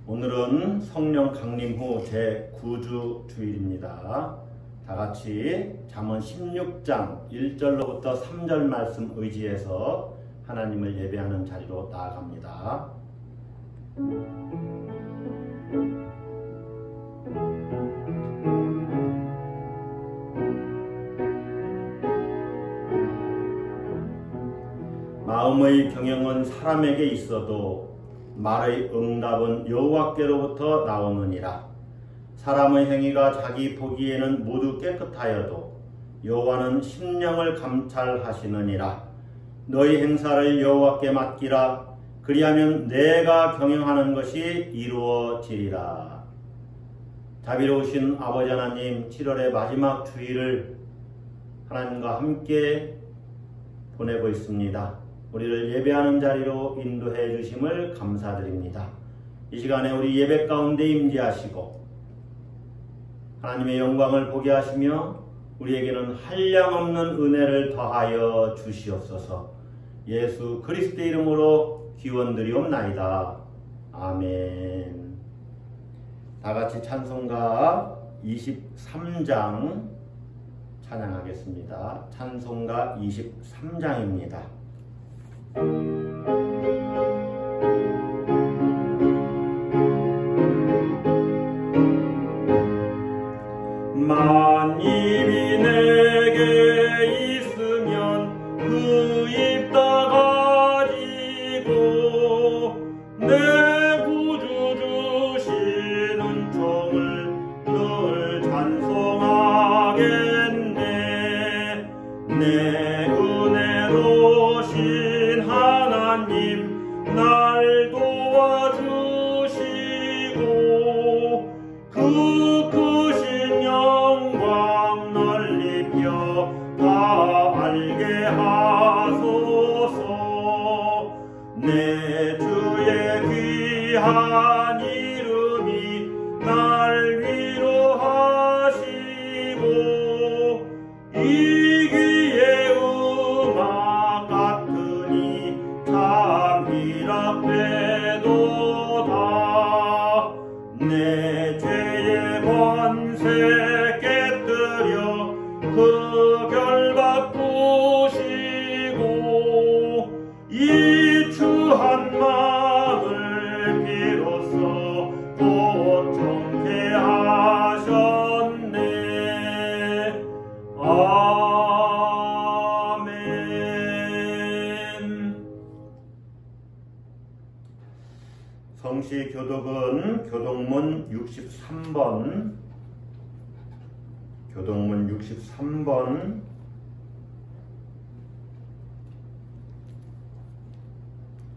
오늘은 성령 강림 후 제9주 주일입니다. 다같이 잠언 16장 1절로부터 3절 말씀 의지해서 하나님을 예배하는 자리로 나아갑니다. 마음의 경영은 사람에게 있어도 말의 응답은 여호와께로부터 나오느니라. 사람의 행위가 자기 보기에는 모두 깨끗하여도 여호와는 심령을 감찰하시느니라. 너희 행사를 여호와께 맡기라. 그리하면 내가 경영하는 것이 이루어지리라. 자비로우신 아버지 하나님, 7월의 마지막 주일을 하나님과 함께 보내고 있습니다. 우리를 예배하는 자리로 인도해 주심을 감사드립니다. 이 시간에 우리 예배 가운데 임재하시고 하나님의 영광을 보게 하시며 우리에게는 한량없는 은혜를 더하여 주시옵소서. 예수 그리스도의 이름으로 기원드리옵나이다. 아멘. 다같이 찬송가 23장 찬양하겠습니다. 찬송가 23장입니다. 만입이 내게 있으면 그 입 다 가지고 내 구주 주시는 총을 늘 찬송하겠네. 내 은혜로신 하나님 날 도와주시고 그 크신 영광 널리 펴 다 알게 하소서. 내 주의 귀한 이름이 날 위로하시고 이기의 음악 같으니 참 희락되도다. 내 죄의 권세 깨뜨려 그 결 바꾸시고 이 추한 마음을 비로소 고통케 하셨네. 아멘. 성시 교독은 교독문 63번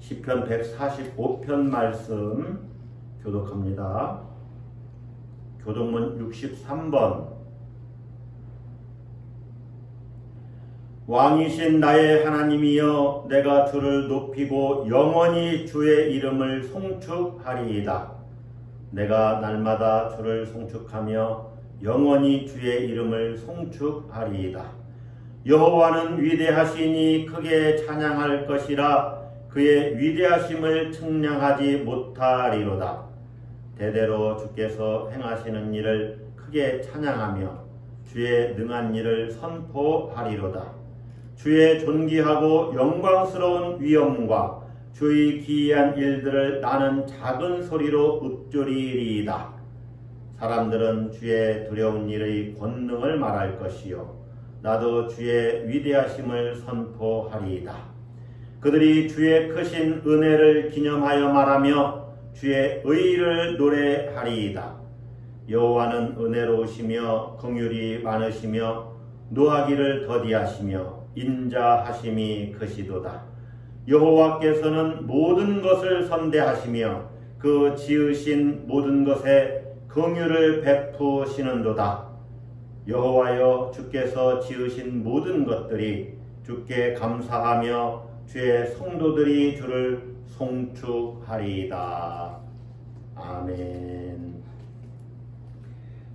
시편 145편 말씀 교독합니다. 교독문 63번. 왕이신 나의 하나님이여, 내가 주를 높이고 영원히 주의 이름을 송축하리이다. 내가 날마다 주를 송축하며 영원히 주의 이름을 송축하리이다. 여호와는 위대하시니 크게 찬양할 것이라. 그의 위대하심을 측량하지 못하리로다. 대대로 주께서 행하시는 일을 크게 찬양하며 주의 능한 일을 선포하리로다. 주의 존귀하고 영광스러운 위엄과 주의 기이한 일들을 나는 작은 소리로 읊조리리이다. 사람들은 주의 두려운 일의 권능을 말할 것이요 나도 주의 위대하심을 선포하리이다. 그들이 주의 크신 은혜를 기념하여 말하며 주의 의를 노래하리이다. 여호와는 은혜로우시며 긍휼이 많으시며 노하기를 더디하시며 인자하심이 크시도다. 여호와께서는 모든 것을 선대하시며 그 지으신 모든 것에 긍휼을 베푸시는도다. 여호와여, 주께서 지으신 모든 것들이 주께 감사하며 주의 성도들이 주를 송축하리이다. 아멘.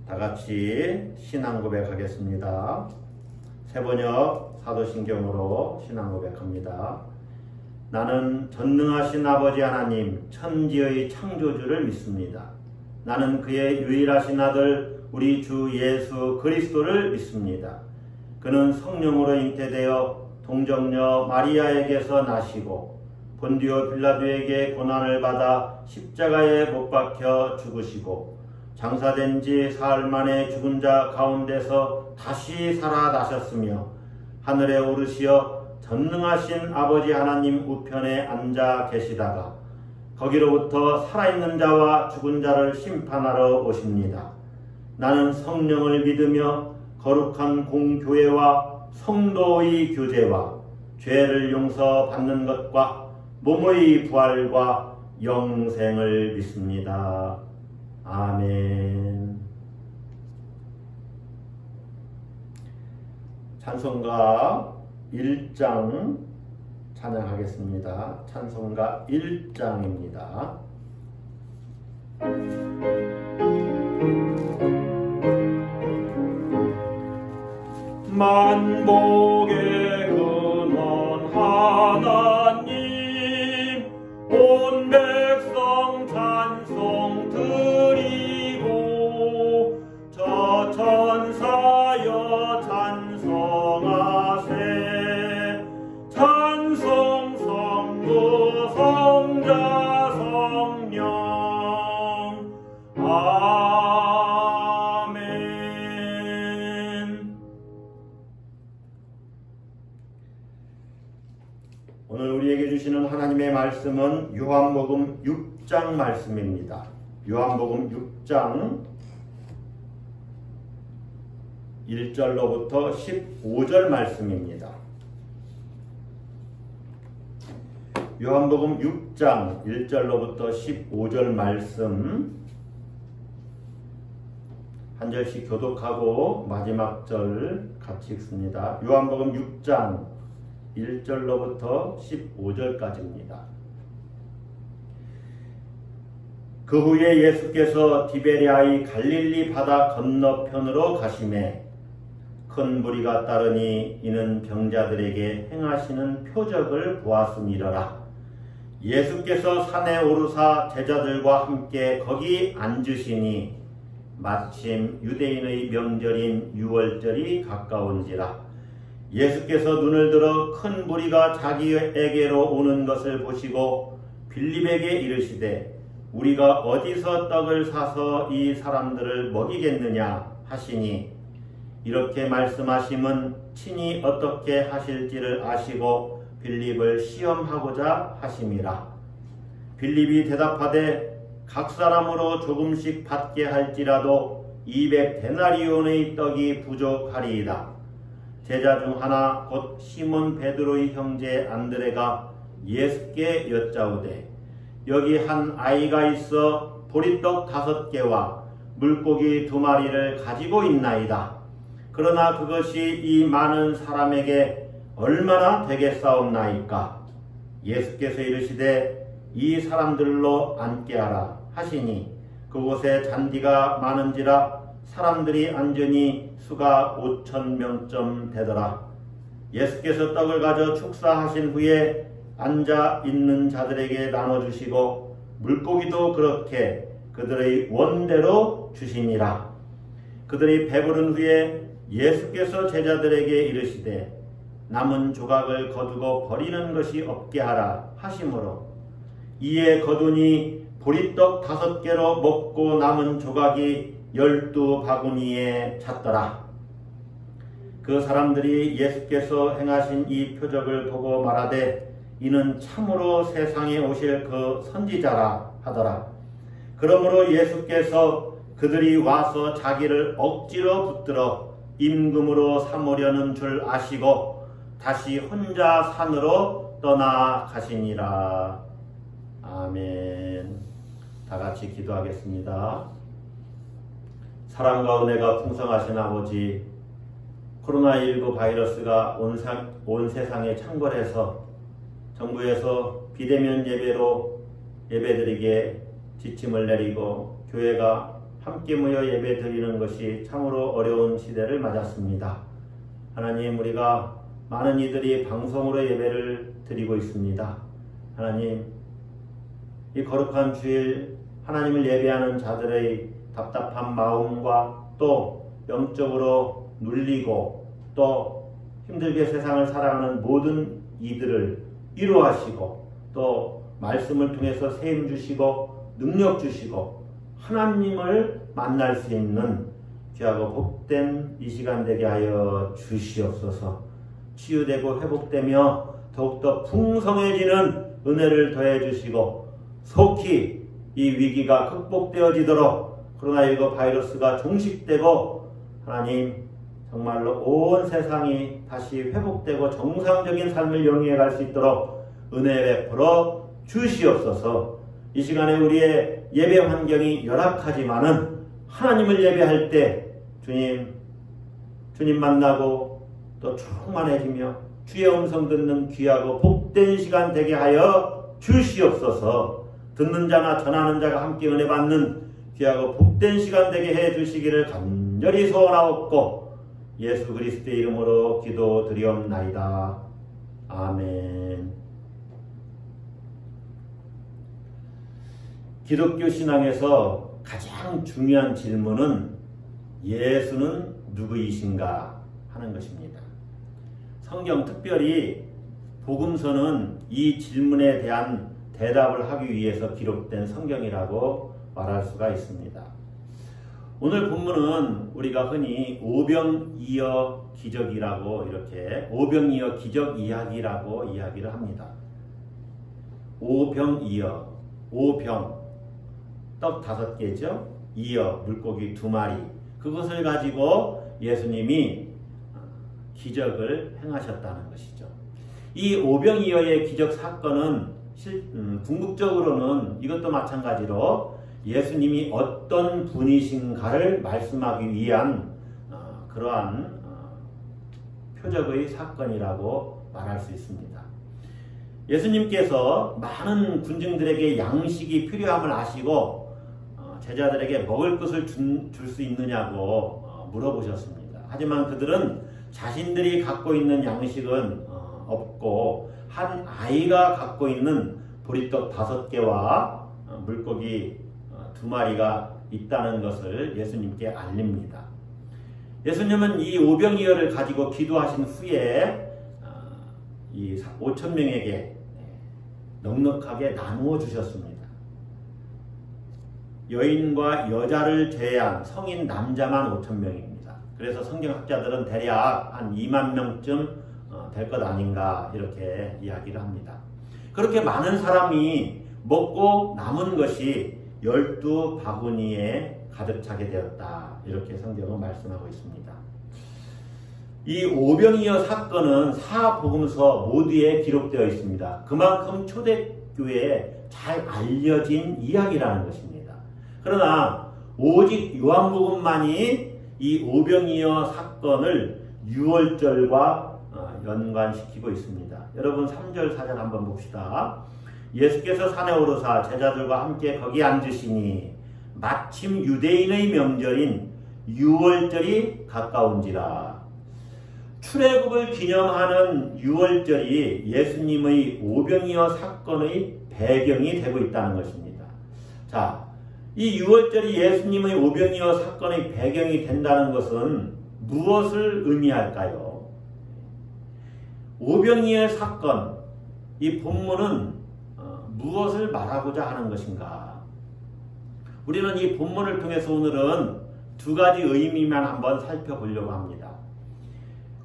다같이 신앙고백 하겠습니다. 세번역 사도신경으로 신앙고백합니다. 나는 전능하신 아버지 하나님 천지의 창조주를 믿습니다. 나는 그의 유일하신 아들 우리 주 예수 그리스도를 믿습니다. 그는 성령으로 잉태되어 동정녀 마리아에게서 나시고 본디오 빌라도에게 고난을 받아 십자가에 못 박혀 죽으시고 장사된 지 사흘 만에 죽은 자 가운데서 다시 살아나셨으며 하늘에 오르시어 전능하신 아버지 하나님 우편에 앉아 계시다가 거기로부터 살아있는 자와 죽은 자를 심판하러 오십니다. 나는 성령을 믿으며 거룩한 공교회와 성도의 교제와 죄를 용서받는 것과 몸의 부활과 영생을 믿습니다. 아멘. 찬송가 1장 찬양하겠습니다. 찬송가 1장입니다. 만복의 근원 하나님 온 백성 찬송 드리고 저 천사여 찬송하세 찬송 성부 성자 성령 아멘. 오늘 우리에게 주시는 하나님의 말씀은 요한복음 6장 말씀입니다. 요한복음 6장 1절로부터 15절 말씀입니다. 요한복음 6장 1절로부터 15절 말씀 한 절씩 교독하고 마지막 절 같이 읽습니다. 요한복음 6장 1절로부터 15절까지입니다. 그 후에 예수께서 디베랴의 갈릴리 바다 건너편으로 가시매 큰 무리가 따르니 이는 병자들에게 행하시는 표적을 보았음이러라. 예수께서 산에 오르사 제자들과 함께 거기 앉으시니 마침 유대인의 명절인 유월절이 가까운지라. 예수께서 눈을 들어 큰 무리가 자기에게로 오는 것을 보시고 빌립에게 이르시되 우리가 어디서 떡을 사서 이 사람들을 먹이겠느냐 하시니 이렇게 말씀하심은 친히 어떻게 하실지를 아시고 빌립을 시험하고자 하심이라. 빌립이 대답하되 각 사람으로 조금씩 받게 할지라도 200데나리온의 떡이 부족하리이다. 제자 중 하나 곧 시몬 베드로의 형제 안드레가 예수께 여짜오되 여기 한 아이가 있어 보리떡 5개와 물고기 2마리를 가지고 있나이다. 그러나 그것이 이 많은 사람에게 얼마나 되겠사옵나이까. 예수께서 이르시되 이 사람들로 앉게 하라 하시니 그곳에 잔디가 많은지라 사람들이 앉으니 수가 5,000명쯤 되더라. 예수께서 떡을 가져 축사하신 후에 앉아 있는 자들에게 나눠주시고 물고기도 그렇게 그들의 원대로 주시니라. 그들이 배부른 후에 예수께서 제자들에게 이르시되 남은 조각을 거두고 버리는 것이 없게 하라 하시므로 이에 거두니 보리떡 5개로 먹고 남은 조각이 12바구니에 찼더라. 그 사람들이 예수께서 행하신 이 표적을 보고 말하되 이는 참으로 세상에 오실 그 선지자라 하더라. 그러므로 예수께서 그들이 와서 자기를 억지로 붙들어 임금으로 삼으려는 줄 아시고 다시 혼자 산으로 떠나가시니라. 아멘. 다 같이 기도하겠습니다. 사랑과 은혜가 풍성하신 아버지, 코로나19 바이러스가 온 세상에 창궐해서 정부에서 비대면 예배로 예배드리게 지침을 내리고 교회가 함께 모여 예배 드리는 것이 참으로 어려운 시대를 맞았습니다. 하나님, 우리가 많은 이들이 방송으로 예배를 드리고 있습니다. 하나님, 이 거룩한 주일 하나님을 예배하는 자들의 답답한 마음과 또 영적으로 눌리고 또 힘들게 세상을 살아가는 모든 이들을 위로하시고 또 말씀을 통해서 세임 주시고 능력 주시고 하나님을 만날 수 있는 귀하고 복된 이 시간 되게 하여 주시옵소서. 치유되고 회복되며 더욱더 풍성해지는 은혜를 더해 주시고 속히 이 위기가 극복되어지도록 코로나19 바이러스가 종식되고 하나님 정말로 온 세상이 다시 회복되고 정상적인 삶을 영위해 갈 수 있도록 은혜 베풀어 주시옵소서. 이 시간에 우리의 예배 환경이 열악하지만은 하나님을 예배할 때 주님 만나고 또 충만해지며 주의 음성 듣는 귀하고 복된 시간 되게 하여 주시옵소서. 듣는 자나 전하는 자가 함께 은혜 받는 귀하고 복된 시간 되게 해 주시기를 간절히 소원하옵고 예수 그리스도의 이름으로 기도드리옵나이다. 아멘. 기독교 신앙에서 가장 중요한 질문은 예수는 누구이신가 하는 것입니다. 성경 특별히 복음서는 이 질문에 대한 대답을 하기 위해서 기록된 성경이라고 말할 수가 있습니다. 오늘 본문은 우리가 흔히 오병이어 기적이라고 이렇게 오병이어 기적 이야기라고 이야기를 합니다. 오병이어, 오병, 떡 5개죠. 이어, 물고기 2마리. 그것을 가지고 예수님이 기적을 행하셨다는 것이죠. 이 오병이어의 기적 사건은 궁극적으로는 이것도 마찬가지로 예수님이 어떤 분이신가를 말씀하기 위한 그러한 표적의 사건이라고 말할 수 있습니다. 예수님께서 많은 군중들에게 양식이 필요함을 아시고 제자들에게 먹을 것을 줄 수 있느냐고 물어보셨습니다. 하지만 그들은 자신들이 갖고 있는 양식은 없고 한 아이가 갖고 있는 보리떡 5개와 물고기 2마리가 있다는 것을 예수님께 알립니다. 예수님은 이 오병이어를 가지고 기도하신 후에 이 5,000명에게 넉넉하게 나누어 주셨습니다. 여인과 여자를 제외한 성인 남자만 5,000명입니다. 그래서 성경학자들은 대략 한 2만 명쯤 될 것 아닌가 이렇게 이야기를 합니다. 그렇게 많은 사람이 먹고 남은 것이 12바구니에 가득 차게 되었다. 이렇게 성경은 말씀하고 있습니다. 이 오병이어 사건은 사복음서 모두에 기록되어 있습니다. 그만큼 초대교회에 잘 알려진 이야기라는 것입니다. 그러나 오직 요한복음만이 이 오병이어 사건을 유월절과 연관시키고 있습니다. 여러분 3절 4절 한번 봅시다. 예수께서 산에 오르사 제자들과 함께 거기 앉으시니 마침 유대인의 명절인 유월절이 가까운지라. 출애굽을 기념하는 유월절이 예수님의 오병이어 사건의 배경이 되고 있다는 것입니다. 자, 이 유월절이 예수님의 오병이어 사건의 배경이 된다는 것은 무엇을 의미할까요? 오병이어 사건, 이 본문은 무엇을 말하고자 하는 것인가? 우리는 이 본문을 통해서 오늘은 2가지 의미만 한번 살펴보려고 합니다.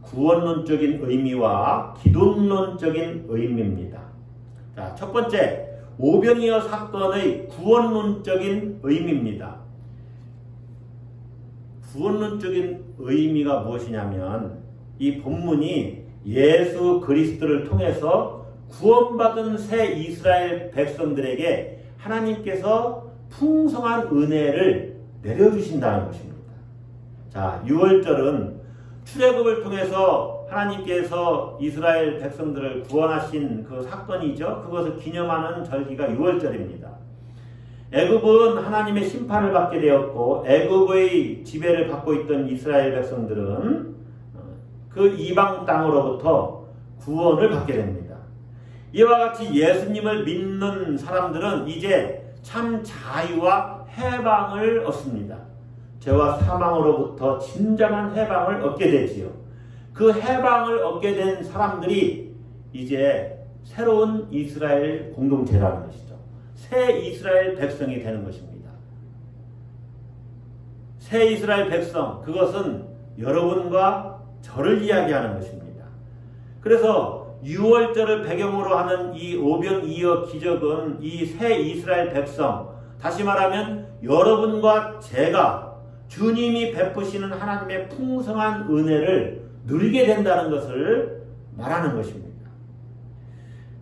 구원론적인 의미와 기독론적인 의미입니다. 자, 첫 번째, 오병이어 사건의 구원론적인 의미입니다. 구원론적인 의미가 무엇이냐면 이 본문이 예수 그리스도를 통해서 구원받은 새 이스라엘 백성들에게 하나님께서 풍성한 은혜를 내려주신다는 것입니다. 자, 유월절은 출애굽을 통해서 하나님께서 이스라엘 백성들을 구원하신 그 사건이죠. 그것을 기념하는 절기가 유월절입니다. 애굽은 하나님의 심판을 받게 되었고 애굽의 지배를 받고 있던 이스라엘 백성들은 그 이방 땅으로부터 구원을 받게 됩니다. 이와 같이 예수님을 믿는 사람들은 이제 참 자유와 해방을 얻습니다. 죄와 사망으로부터 진정한 해방을 얻게 되지요. 그 해방을 얻게 된 사람들이 이제 새로운 이스라엘 공동체라는 것이죠. 새 이스라엘 백성이 되는 것입니다. 새 이스라엘 백성, 그것은 여러분과 저를 이야기하는 것입니다. 그래서 6월절을 배경으로 하는 이 오병이어 기적은 이 새 이스라엘 백성, 다시 말하면 여러분과 제가 주님이 베푸시는 하나님의 풍성한 은혜를 누리게 된다는 것을 말하는 것입니다.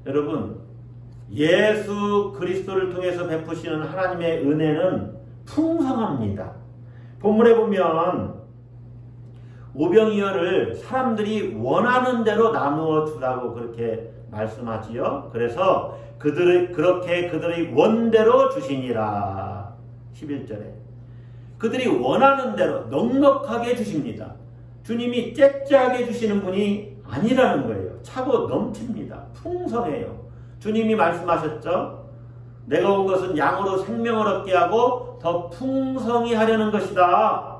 여러분, 예수 그리스도를 통해서 베푸시는 하나님의 은혜는 풍성합니다. 본문에 보면 오병이어를 사람들이 원하는 대로 나누어 주라고 그렇게 말씀하지요. 그래서 그들의 원대로 주시니라. 11절에 그들이 원하는 대로 넉넉하게 주십니다. 주님이 째째하게 주시는 분이 아니라는 거예요. 차고 넘칩니다. 풍성해요. 주님이 말씀하셨죠. 내가 온 것은 양으로 생명을 얻게 하고 더 풍성히 하려는 것이다.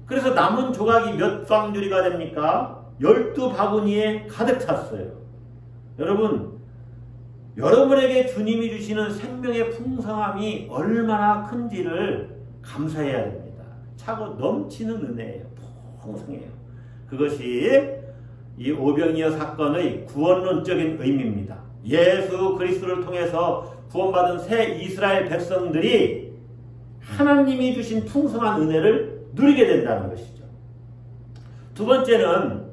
그래서 남은 조각이 몇 방주리가 됩니까? 12바구니에 가득 찼어요. 여러분, 여러분에게 주님이 주시는 생명의 풍성함이 얼마나 큰지를 감사해야 됩니다. 차고 넘치는 은혜예요. 풍성해요. 그것이 이 오병이어 사건의 구원론적인 의미입니다. 예수 그리스도를 통해서 구원받은 새 이스라엘 백성들이 하나님이 주신 풍성한 은혜를 누리게 된다는 것이죠. 두 번째는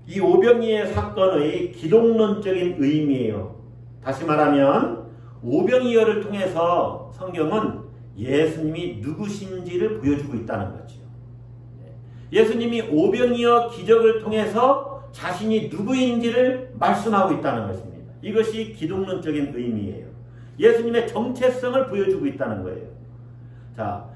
이 오병이어 사건의 기독론적인 의미예요. 다시 말하면 오병이어를 통해서 성경은 예수님이 누구신지를 보여주고 있다는 거죠. 예수님이 오병이어 기적을 통해서 자신이 누구인지를 말씀하고 있다는 것입니다. 이것이 기독론적인 의미예요. 예수님의 정체성을 보여주고 있다는 거예요. 자,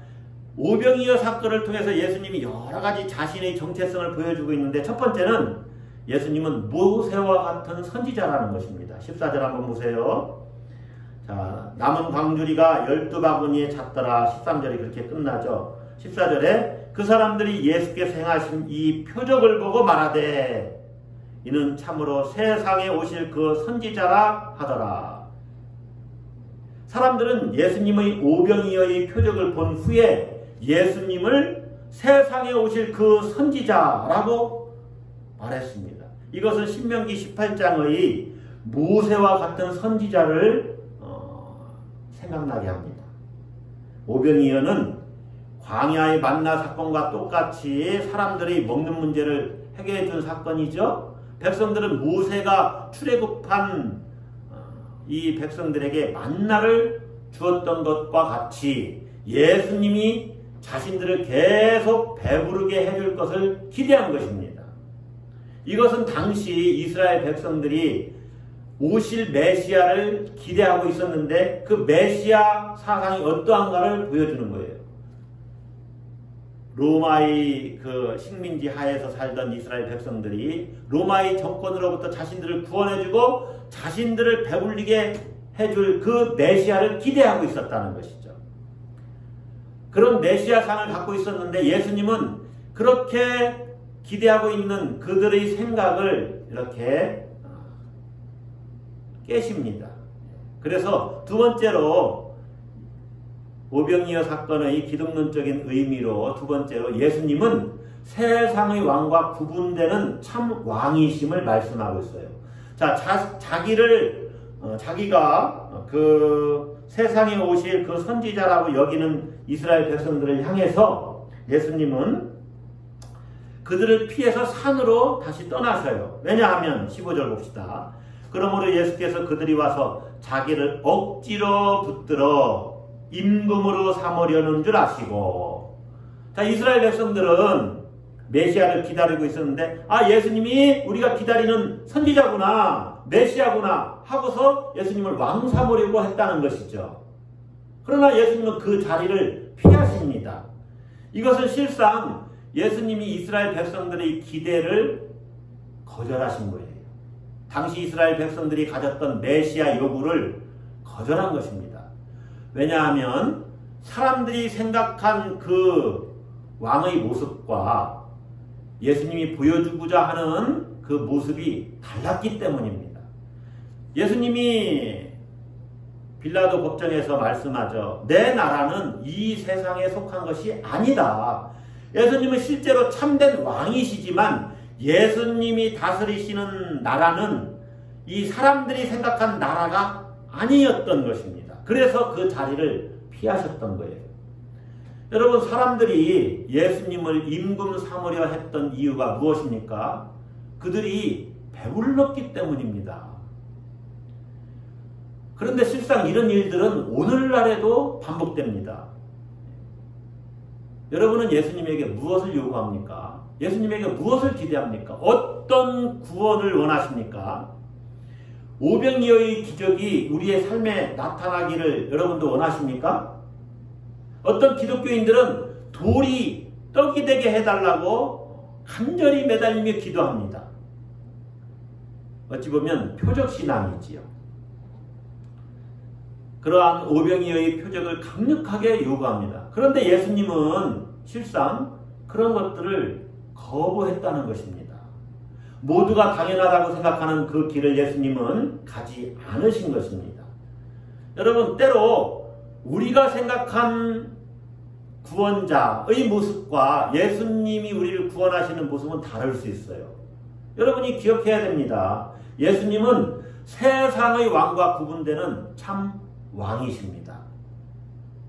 오병이어 사건을 통해서 예수님이 여러 가지 자신의 정체성을 보여주고 있는데 첫 번째는 예수님은 모세와 같은 선지자라는 것입니다. 14절 한번 보세요. 자, 남은 방주리가 12바구니에 찼더라. 13절이 그렇게 끝나죠. 14절에 그 사람들이 예수께서 행하신 이 표적을 보고 말하되 이는 참으로 세상에 오실 그 선지자라 하더라. 사람들은 예수님의 오병이어의 표적을 본 후에 예수님을 세상에 오실 그 선지자라고 말했습니다. 이것은 신명기 18장의 모세와 같은 선지자를 생각나게 합니다. 오병이어는 광야의 만나 사건과 똑같이 사람들이 먹는 문제를 해결해 준 사건이죠. 백성들은 모세가 출애굽한 이 백성들에게 만나를 주었던 것과 같이 예수님이 자신들을 계속 배부르게 해줄 것을 기대한 것입니다. 이것은 당시 이스라엘 백성들이 오실 메시아를 기대하고 있었는데 그 메시아 사상이 어떠한가를 보여주는 거예요. 로마의 그 식민지 하에서 살던 이스라엘 백성들이 로마의 정권으로부터 자신들을 구원해주고 자신들을 배불리게 해줄 그 메시아를 기대하고 있었다는 것이죠. 그런 메시아상을 갖고 있었는데 예수님은 그렇게 기대하고 있는 그들의 생각을 이렇게 깨십니다. 그래서 두 번째로 오병이어 사건의 기독론적인 의미로 두 번째로 예수님은 세상의 왕과 구분되는 참 왕이심을 말씀하고 있어요. 자, 자기가 그 세상에 오실 그 선지자라고 여기는 이스라엘 백성들을 향해서 예수님은 그들을 피해서 산으로 다시 떠나셔요. 왜냐하면 15절 봅시다. 그러므로 예수께서 그들이 와서 자기를 억지로 붙들어 임금으로 삼으려는 줄 아시고. 자, 이스라엘 백성들은 메시아를 기다리고 있었는데 예수님이 우리가 기다리는 선지자구나, 메시아구나 하고서 예수님을 왕 삼으려고 했다는 것이죠. 그러나 예수님은 그 자리를 피하십니다. 이것은 실상 예수님이 이스라엘 백성들의 기대를 거절하신 거예요. 당시 이스라엘 백성들이 가졌던 메시아 요구를 거절한 것입니다. 왜냐하면 사람들이 생각한 그 왕의 모습과 예수님이 보여주고자 하는 그 모습이 달랐기 때문입니다. 예수님이 빌라도 법정에서 말씀하죠. 내 나라는 이 세상에 속한 것이 아니다. 예수님은 실제로 참된 왕이시지만 예수님이 다스리시는 나라는 이 사람들이 생각한 나라가 아니었던 것입니다. 그래서 그 자리를 피하셨던 거예요. 여러분, 사람들이 예수님을 임금 삼으려 했던 이유가 무엇입니까? 그들이 배불렀기 때문입니다. 그런데 실상 이런 일들은 오늘날에도 반복됩니다. 여러분은 예수님에게 무엇을 요구합니까? 예수님에게 무엇을 기대합니까? 어떤 구원을 원하십니까? 오병이어의 기적이 우리의 삶에 나타나기를 여러분도 원하십니까? 어떤 기독교인들은 돌이 떡이 되게 해달라고 간절히 매달리며 기도합니다. 어찌 보면 표적신앙이지요. 그러한 오병이어의 표적을 강력하게 요구합니다. 그런데 예수님은 실상 그런 것들을 거부했다는 것입니다. 모두가 당연하다고 생각하는 그 길을 예수님은 가지 않으신 것입니다. 여러분, 때로 우리가 생각한 구원자의 모습과 예수님이 우리를 구원하시는 모습은 다를 수 있어요. 여러분이 기억해야 됩니다. 예수님은 세상의 왕과 구분되는 참 왕이십니다.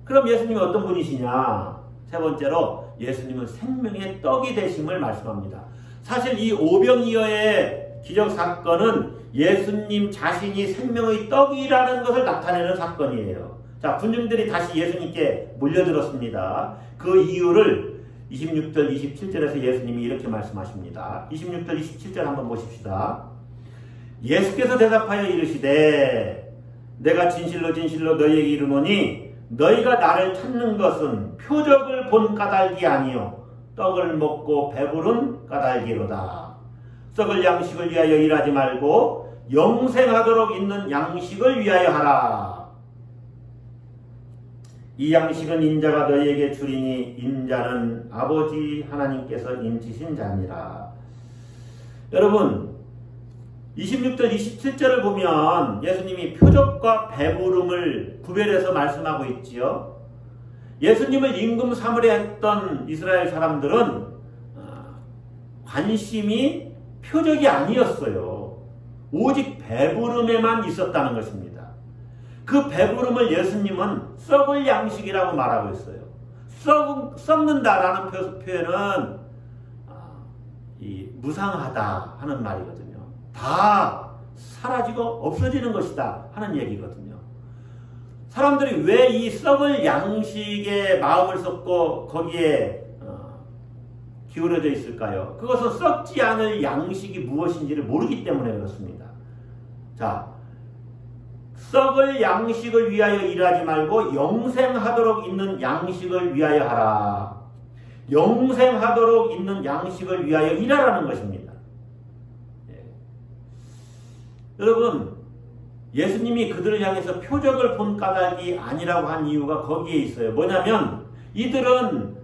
그럼 예수님이 어떤 분이시냐? 세 번째로 예수님은 생명의 떡이 되심을 말씀합니다. 사실 이 오병이어의 기적 사건은 예수님 자신이 생명의 떡이라는 것을 나타내는 사건이에요. 자, 군중들이 다시 예수님께 몰려들었습니다. 그 이유를 26절, 27절에서 예수님이 이렇게 말씀하십니다. 26절, 27절 한번 보십시다. 예수께서 대답하여 이르시되 내가 진실로 진실로 너희에게 이르노니 너희가 나를 찾는 것은 표적을 본 까닭이 아니요 떡을 먹고 배부른 까닭이로다. 썩을 양식을 위하여 일하지 말고 영생하도록 있는 양식을 위하여 하라. 이 양식은 인자가 너희에게 주리니 인자는 아버지 하나님께서 인치신 자니라. 여러분, 26절, 27절을 보면 예수님이 표적과 배부름을 구별해서 말씀하고 있지요. 예수님을 임금 삼으려 했던 이스라엘 사람들은 관심이 표적이 아니었어요. 오직 배부름에만 있었다는 것입니다. 그 배부름을 예수님은 썩을 양식이라고 말하고 있어요. 썩는다라는 표현은 무상하다 하는 말이거든요. 다 사라지고 없어지는 것이다 하는 얘기거든요. 사람들이 왜 이 썩을 양식에 마음을 쏟고 거기에 기울어져 있을까요? 그것은 썩지 않을 양식이 무엇인지를 모르기 때문에 그렇습니다. 자, 썩을 양식을 위하여 일하지 말고 영생하도록 있는 양식을 위하여 하라. 영생하도록 있는 양식을 위하여 일하라는 것입니다. 여러분, 예수님이 그들을 향해서 표적을 본 까닭이 아니라고 한 이유가 거기에 있어요. 뭐냐면 이들은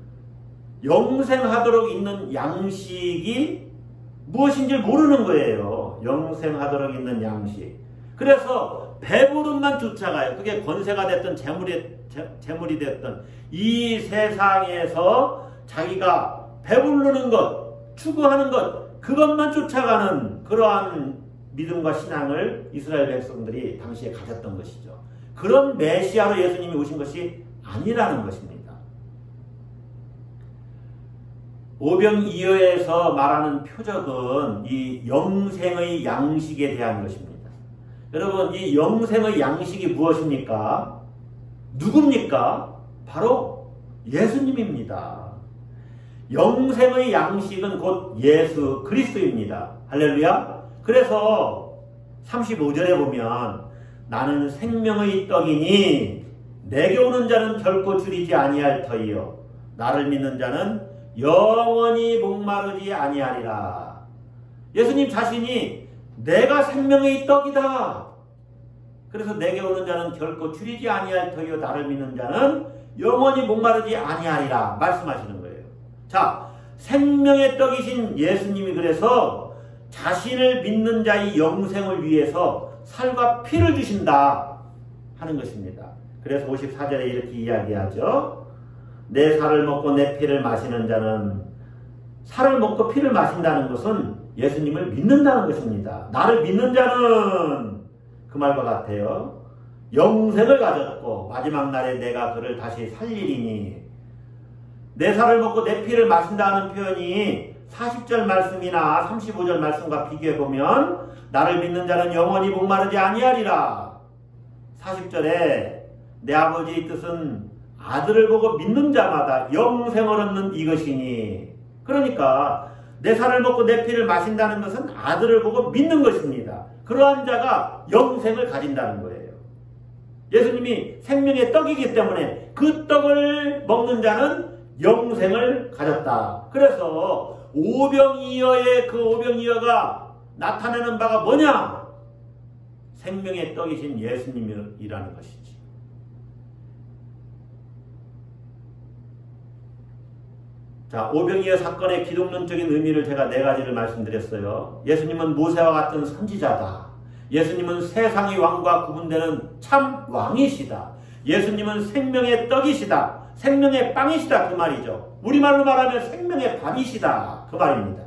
영생하도록 있는 양식이 무엇인지 모르는 거예요. 영생하도록 있는 양식. 그래서 배부름만 쫓아가요. 그게 권세가 됐든 재물이 됐든 이 세상에서 자기가 배부르는 것, 추구하는 것, 그것만 쫓아가는 그러한 믿음과 신앙을 이스라엘 백성들이 당시에 가졌던 것이죠. 그런 메시아로 예수님이 오신 것이 아니라는 것입니다. 오병이어에서 말하는 표적은 이 영생의 양식에 대한 것입니다. 여러분, 이 영생의 양식이 무엇입니까? 누굽니까? 바로 예수님입니다. 영생의 양식은 곧 예수 그리스도입니다. 할렐루야. 그래서 35절에 보면 나는 생명의 떡이니 내게 오는 자는 결코 줄이지 아니할 터이요 나를 믿는 자는 영원히 목마르지 아니하리라. 예수님 자신이 내가 생명의 떡이다. 그래서 내게 오는 자는 결코 줄이지 아니할 터이요 나를 믿는 자는 영원히 목마르지 아니하리라 말씀하시는 거예요. 자, 생명의 떡이신 예수님이 그래서 자신을 믿는 자의 영생을 위해서 살과 피를 주신다 하는 것입니다. 그래서 54절에 이렇게 이야기하죠. 내 살을 먹고 내 피를 마시는 자는, 살을 먹고 피를 마신다는 것은 예수님을 믿는다는 것입니다. 나를 믿는 자는 그 말과 같아요. 영생을 가졌고 마지막 날에 내가 그를 다시 살리리니. 내 살을 먹고 내 피를 마신다는 표현이 40절 말씀이나 35절 말씀과 비교해보면 나를 믿는 자는 영원히 목마르지 아니하리라. 40절에 내 아버지의 뜻은 아들을 보고 믿는 자마다 영생을 얻는 이것이니. 그러니까 내 살을 먹고 내 피를 마신다는 것은 아들을 보고 믿는 것입니다. 그러한 자가 영생을 가진다는 거예요. 예수님이 생명의 떡이기 때문에 그 떡을 먹는 자는 영생을 가졌다. 그래서 오병이어의 그 오병이어가 나타내는 바가 뭐냐? 생명의 떡이신 예수님이라는 것이지. 자, 오병이어 사건의 기독론적인 의미를 제가 4가지를 말씀드렸어요. 예수님은 모세와 같은 선지자다. 예수님은 세상의 왕과 구분되는 참 왕이시다. 예수님은 생명의 떡이시다. 생명의 빵이시다. 그 말이죠. 우리말로 말하면 생명의 밥이시다. 그 말입니다.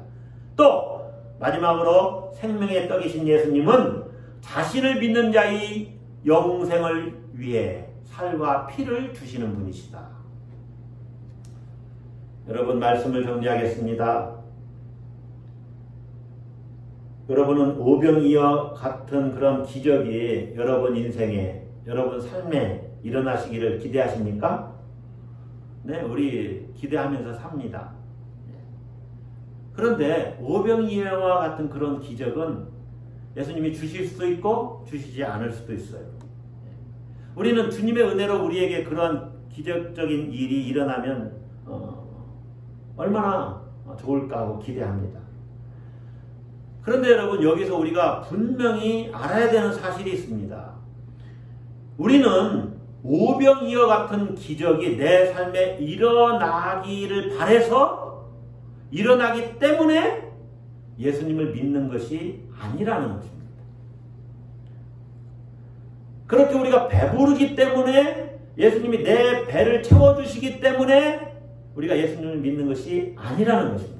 또 마지막으로 생명의 떡이신 예수님은 자신을 믿는 자의 영생을 위해 살과 피를 주시는 분이시다. 여러분, 말씀을 정리하겠습니다. 여러분은 오병이어 같은 그런 기적이 여러분 인생에, 여러분 삶에 일어나시기를 기대하십니까? 네, 우리 기대하면서 삽니다. 그런데 오병이어와 같은 그런 기적은 예수님이 주실 수도 있고 주시지 않을 수도 있어요. 우리는 주님의 은혜로 우리에게 그런 기적적인 일이 일어나면 얼마나 좋을까 하고 기대합니다. 그런데 여러분, 여기서 우리가 분명히 알아야 되는 사실이 있습니다. 우리는 오병이어 같은 기적이 내 삶에 일어나기를 바라서 일어나기 때문에 예수님을 믿는 것이 아니라는 것입니다. 그렇게 우리가 배부르기 때문에, 예수님이 내 배를 채워주시기 때문에 우리가 예수님을 믿는 것이 아니라는 것입니다.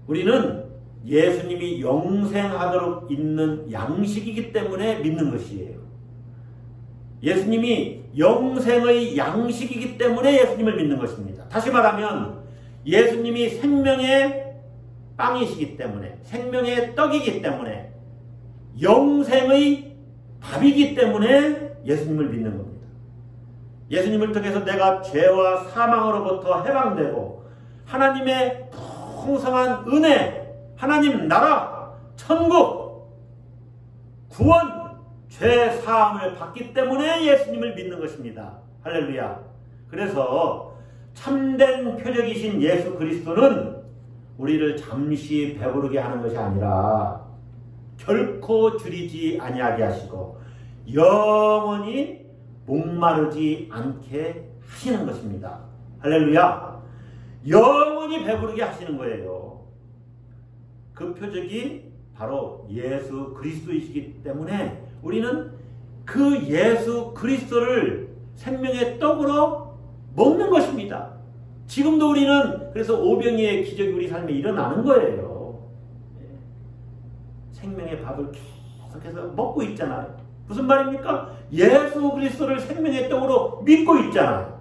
우리는 예수님이 영생하도록 있는 양식이기 때문에 믿는 것이에요. 예수님이 영생의 양식이기 때문에 예수님을 믿는 것입니다. 다시 말하면 예수님이 생명의 빵이시기 때문에, 생명의 떡이기 때문에, 영생의 밥이기 때문에 예수님을 믿는 겁니다. 예수님을 통해서 내가 죄와 사망으로부터 해방되고 하나님의 풍성한 은혜, 하나님 나라, 천국, 구원, 죄 사함을 받기 때문에 예수님을 믿는 것입니다. 할렐루야. 그래서 참된 표적이신 예수 그리스도는 우리를 잠시 배부르게 하는 것이 아니라 결코 줄이지 아니하게 하시고 영원히 목마르지 않게 하시는 것입니다. 할렐루야. 영원히 배부르게 하시는 거예요. 그 표적이 바로 예수 그리스도이시기 때문에 우리는 그 예수 그리스도를 생명의 떡으로 먹는 것입니다. 지금도 우리는 그래서 오병이어의 기적이 우리 삶에 일어나는 거예요. 생명의 밥을 계속해서 먹고 있잖아요. 무슨 말입니까? 예수 그리스도를 생명의 떡으로 믿고 있잖아요.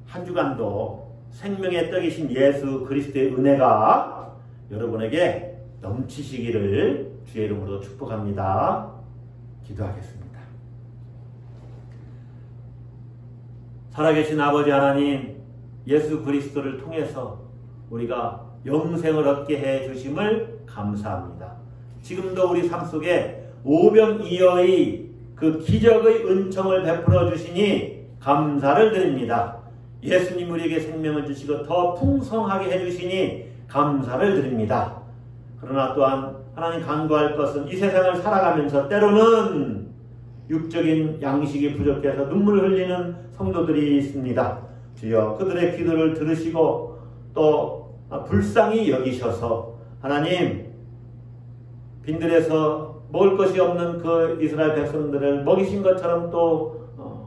한 주간도 생명의 떡이신 예수 그리스도의 은혜가 여러분에게 넘치시기를 주의 이름으로 축복합니다. 기도하겠습니다. 살아계신 아버지 하나님, 예수 그리스도를 통해서 우리가 영생을 얻게 해 주심을 감사합니다. 지금도 우리 삶 속에 오병이어의 그 기적의 은총을 베풀어 주시니 감사를 드립니다. 예수님 우리에게 생명을 주시고 더 풍성하게 해주시니 감사를 드립니다. 그러나 또한 하나님 간구할 것은 이 세상을 살아가면서 때로는 육적인 양식이 부족해서 눈물 흘리는 성도들이 있습니다. 주여 그들의 기도를 들으시고 또 불쌍히 여기셔서 하나님 빈들에서 먹을 것이 없는 그 이스라엘 백성들을 먹이신 것처럼 또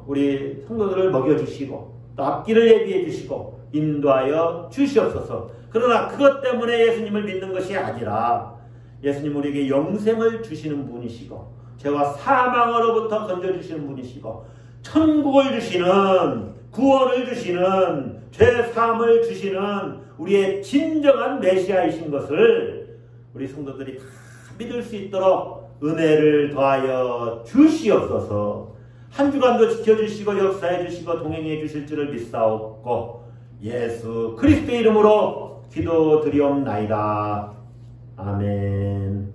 우리 성도들을 먹여주시고 또 앞길을 예비해 주시고 인도하여 주시옵소서. 그러나 그것 때문에 예수님을 믿는 것이 아니라 예수님 우리에게 영생을 주시는 분이시고 죄와 사망으로부터 건져주시는 분이시고 천국을 주시는 구원을 주시는 죄사함을 주시는 우리의 진정한 메시아이신 것을 우리 성도들이 다 믿을 수 있도록 은혜를 더하여 주시옵소서. 한 주간도 지켜주시고 역사해 주시고 동행해 주실 줄을 믿사옵고 예수 그리스도의 이름으로 기도드리옵나이다. 아멘.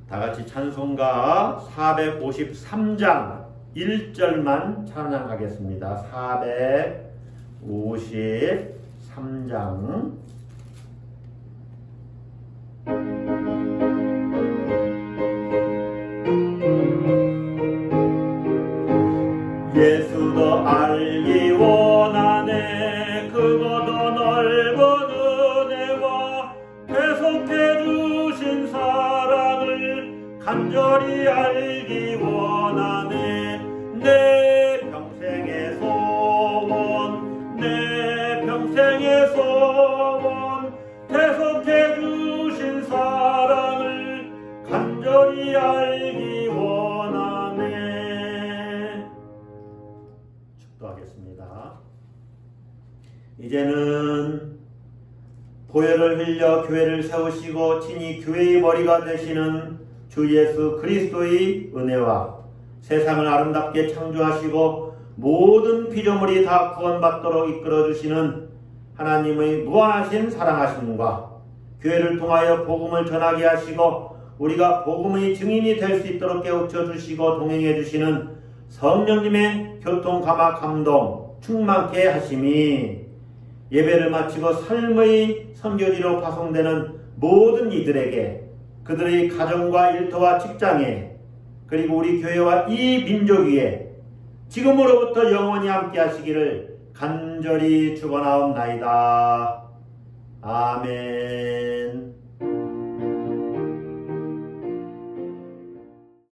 다같이 찬송가 453장 1절만 찬양하겠습니다. 453장 예수도 알기 원하네 그보다 넓은 은혜와 계속해 주신 사랑을 간절히 알기 원하네 내 평생의 소원 내 평생의 소원 계속해 주신 사랑을 간절히 알기 원하네. 축도하겠습니다. 이제는 보혈을 흘려 교회를 세우시고 친히 교회의 머리가 되시는 주 예수 그리스도의 은혜와 세상을 아름답게 창조하시고 모든 피조물이 다 구원받도록 이끌어주시는 하나님의 무한하신 사랑하심과 교회를 통하여 복음을 전하게 하시고 우리가 복음의 증인이 될 수 있도록 깨우쳐 주시고 동행해 주시는 성령님의 교통, 감화, 감동 충만케 하심이 예배를 마치고 삶의 선교지로 파송되는 모든 이들에게 그들의 가정과 일터와 직장에 그리고 우리 교회와 이 민족 위에 지금으로부터 영원히 함께 하시기를 간절히 축원하옵나이다. 아멘.